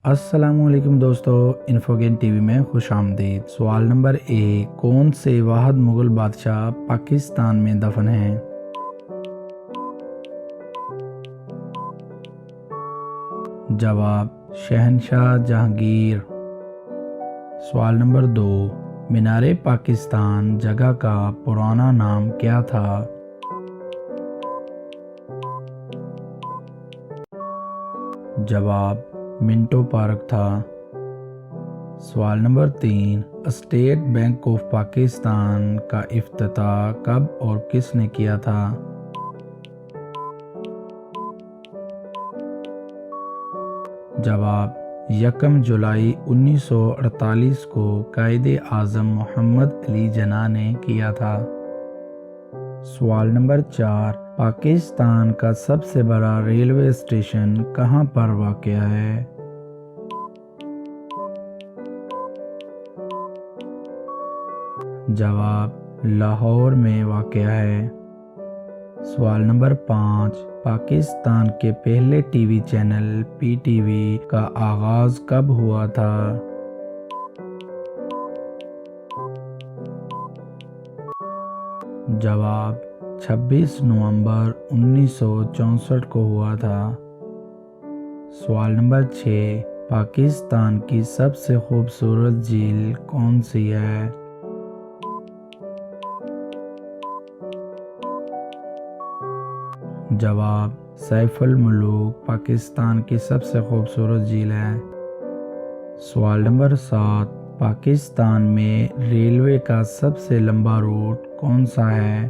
السلام علیکم دوستو، انفوگین ٹی وی میں خوش آمدید۔ سوال نمبر 1، کون سے واحد مغل بادشاہ پاکستان میں دفن ہیں؟ جواب: شہنشاہ جہانگیر۔ سوال نمبر 2، مینار پاکستان جگہ کا پرانا نام کیا تھا؟ جواب: منٹو پارک تھا۔ سوال number 3، state bank of Pakistan کا افتتاح کب اور کس نے کیا تھا؟ جواب: 1 جولائی 1948 کو قائد اعظم محمد علی جناح نے کیا تھا۔ سوال نمبر 4، پاکستان کا سب سے بڑا ریلوے اسٹیشن کہاں پر واقع ہے؟ جواب: لاہور میں واقع ہے۔ سوال نمبر 5، پاکستان کے پہلے T V channel P T V کا آغاز کب ہوا تھا؟ جواب: 26 نومبر 1964 کو ہوا تھا۔ سوال نمبر 6، پاکستان کی سب سے خوبصورت جھیل کون سی ہے؟ جواب: سیف الملوک پاکستان کی سب سے خوبصورت جھیل ہے۔ سوال نمبر 7، پاکستان میں ریلوے کا سب سے لمبا روٹ کون سا ہے؟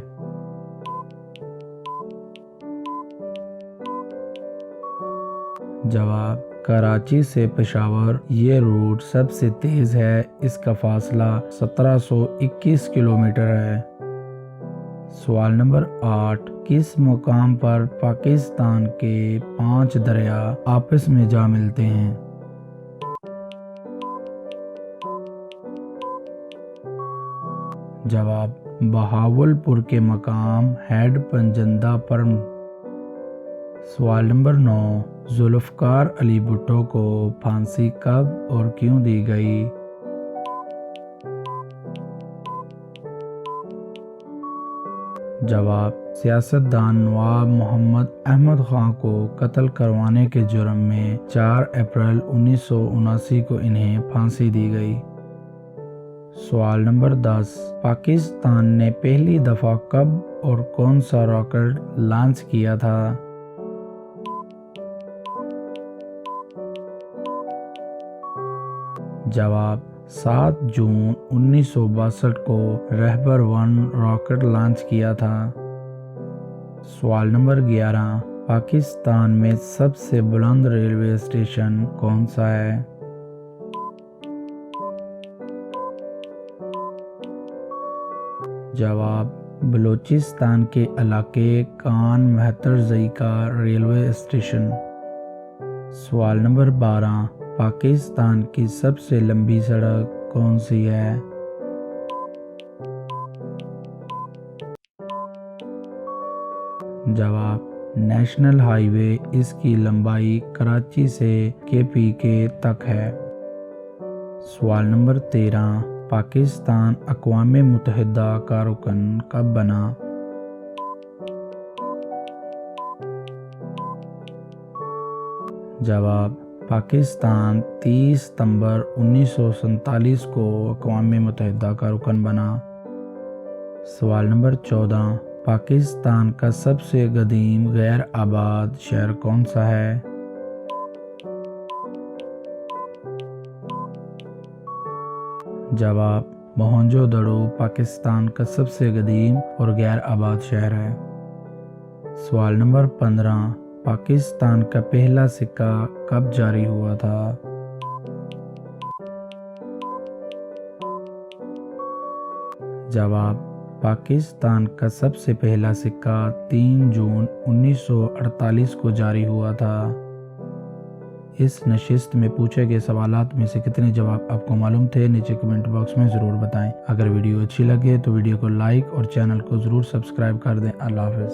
جواب: کراچی سے پشاور۔ یہ روٹ سب سے تیز ہے، اس کا فاصلہ 1721 کلومیٹر ہے۔ سوال نمبر 8، کس مقام پر پاکستان کے 5 دریا آپس میں جا ملتے ہیں؟ جواب: بہاولپور کے مقام ہیڈ پنجندہ پر۔ سوال نمبر 9، ذوالفقار علی بھٹو کو پھانسی کب اور کیوں دی گئی؟ جواب: سیاستدان نواب محمد احمد خان کو قتل کروانے کے جرم میں 4 اپریل 1979 کو انہیں پھانسی دی گئی۔ سوال نمبر 10، پاکستان نے پہلی دفعہ کب اور کون سا راکٹ لانچ کیا تھا؟ جواب: 7 جون 1962 کو رہبر 1 راکٹ لانچ کیا تھا۔ سوال نمبر 11، پاکستان میں سب سے بلند ریلوے اسٹیشن کون سا ہے؟ جواب: بلوچستان کے علاقے کان مہترزئی کا ریلوے اسٹیشن۔ سوال نمبر 12، پاکستان کی سب سے لمبی سڑک کون سی ہے؟ جواب: نیشنل ہائی وے۔ اس کی لمبائی کراچی سے کے پی کے تک ہے۔ سوال نمبر 13، پاکستان اقوام متحدہ کا رکن کب بنا؟ جواب: پاکستان 30 ستمبر 1947 کو اقوام متحدہ کا رکن بنا۔ سوال نمبر 14، پاکستان کا سب سے قدیم غیر آباد شہر کون سا ہے؟ جواب: موہنجو دڑو پاکستان کا سب سے قدیم اور غیر آباد شہر ہے۔ سوال نمبر 15، پاکستان کا پہلا سکہ کب جاری ہوا تھا؟ جواب: پاکستان کا سب سے پہلا سکہ 3 جون 1948 کو جاری ہوا تھا۔ اس نشست میں پوچھے گئے سوالات میں سے کتنے جواب آپ کو معلوم تھے؟ نیچے کمنٹ باکس میں ضرور بتائیں۔ اگر ویڈیو اچھی لگے تو ویڈیو کو لائک اور چینل کو ضرور سبسکرائب کر دیں۔ اللہ حافظ۔